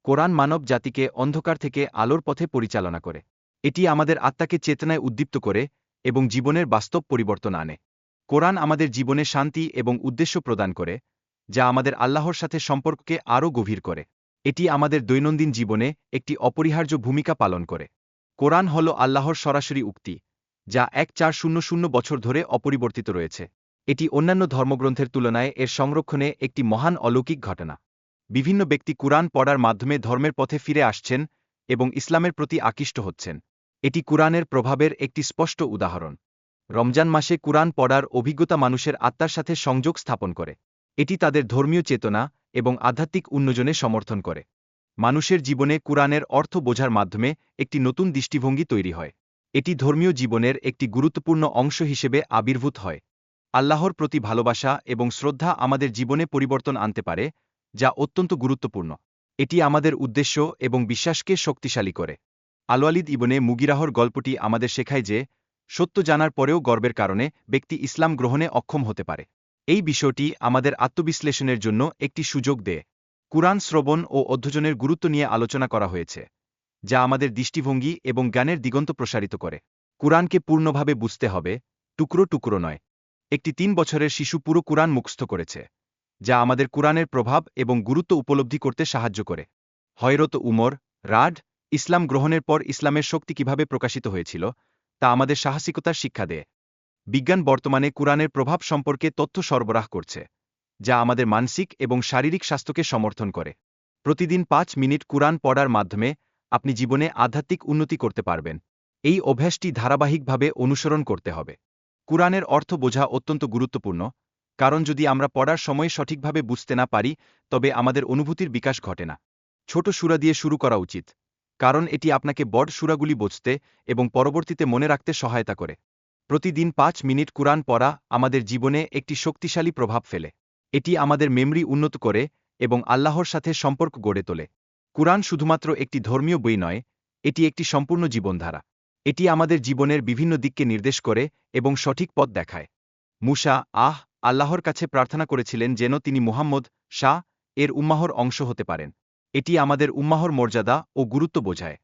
কোরআন মানব জাতিকে অন্ধকার থেকে আলোর পথে পরিচালনা করে। এটি আমাদের আত্মাকে চেতনায় উদ্দীপ্ত করে এবং জীবনের বাস্তব পরিবর্তন আনে। কোরআন আমাদের জীবনে শান্তি এবং উদ্দেশ্য প্রদান করে, যা আমাদের আল্লাহর সাথে সম্পর্ককে আরও গভীর করে। এটি আমাদের দৈনন্দিন জীবনে একটি অপরিহার্য ভূমিকা পালন করে। কোরআন হল আল্লাহর সরাসরি উক্তি, যা 1400 বছর ধরে অপরিবর্তিত রয়েছে। এটি অন্যান্য ধর্মগ্রন্থের তুলনায় এর সংরক্ষণে একটি মহান অলৌকিক ঘটনা। বিভিন্ন ব্যক্তি কুরআন পড়ার মাধ্যমে ধর্মের পথে ফিরে আসছেন এবং ইসলামের প্রতি আকৃষ্ট হচ্ছেন। এটি কুরআনের প্রভাবের একটি স্পষ্ট উদাহরণ। রমজান মাসে কুরআন পড়ার অভিজ্ঞতা মানুষের আত্মার সাথে সংযোগ স্থাপন করে। এটি তাদের ধর্মীয় চেতনা এবং আধ্যাত্মিক উন্নয়নে সমর্থন করে। মানুষের জীবনে কুরআনের অর্থ বোঝার মাধ্যমে একটি নতুন দৃষ্টিভঙ্গি তৈরি হয়। এটি ধর্মীয় জীবনের একটি গুরুত্বপূর্ণ অংশ হিসেবে আবির্ভূত হয়। আল্লাহর প্রতি ভালোবাসা এবং শ্রদ্ধা আমাদের জীবনে পরিবর্তন আনতে পারে, যা অত্যন্ত গুরুত্বপূর্ণ। এটি আমাদের উদ্দেশ্য এবং বিশ্বাসকে শক্তিশালী করে। আলওয়ালিদ ইবনে মুগিরাহর গল্পটি আমাদের শেখায় যে, সত্য জানার পরেও গর্বের কারণে ব্যক্তি ইসলাম গ্রহণে অক্ষম হতে পারে। এই বিষয়টি আমাদের আত্মবিশ্লেষণের জন্য একটি সুযোগ দেয়। কুরআন শ্রবণ ও অধ্যয়নের গুরুত্ব নিয়ে আলোচনা করা হয়েছে, যা আমাদের দৃষ্টিভঙ্গি এবং জ্ঞানের দিগন্ত প্রসারিত করে। কুরআনকে পূর্ণভাবে বুঝতে হবে, টুকরো টুকরো নয়। একটি 3 বছরের শিশু পুরো কুরআন মুখস্থ করেছে, যা আমাদের কুরআনের প্রভাব এবং গুরুত্ব উপলব্ধি করতে সাহায্য করে। হযরত উমর রাড ইসলাম গ্রহণের পর ইসলামের শক্তি কিভাবে প্রকাশিত হয়েছিল, তা আমাদের সাহসিকতার শিক্ষা দেয়। বিজ্ঞান বর্তমানে কুরআনের প্রভাব সম্পর্কে তথ্য সরবরাহ করছে, যা আমাদের মানসিক এবং শারীরিক স্বাস্থ্যকে সমর্থন করে। প্রতিদিন 5 মিনিট কুরআন পড়ার মাধ্যমে আপনি জীবনে আধ্যাত্মিক উন্নতি করতে পারবেন। এই অভ্যাসটি ধারাবাহিকভাবে অনুসরণ করতে হবে। কুরআনের অর্থ বোঝা অত্যন্ত গুরুত্বপূর্ণ, কারণ যদি আমরা পড়ার সময় সঠিকভাবে বুঝতে না পারি, তবে আমাদের অনুভূতির বিকাশ ঘটে না। ছোট সূরা দিয়ে শুরু করা উচিত, কারণ এটি আপনাকে বড় সূরাগুলি বুঝতে এবং পরবর্তীতে মনে রাখতে সহায়তা করে। প্রতিদিন 5 মিনিট কুরআন পড়া আমাদের জীবনে একটি শক্তিশালী প্রভাব ফেলে। এটি আমাদের মেমরি উন্নত করে এবং আল্লাহর সাথে সম্পর্ক গড়ে তোলে। কুরআন শুধুমাত্র একটি ধর্মীয় বই নয়, এটি একটি সম্পূর্ণ জীবনধারা। এটি আমাদের জীবনের বিভিন্ন দিককে নির্দেশ করে এবং সঠিক পথ দেখায়। মুসা আল্লাহর কাছে প্রার্থনা করেছিলেন যেন তিনি মুহাম্মদ এর উম্মাহর অংশ হতে পারেন। এটি আমাদের উম্মাহর মর্যাদা ও গুরুত্ব বোঝায়।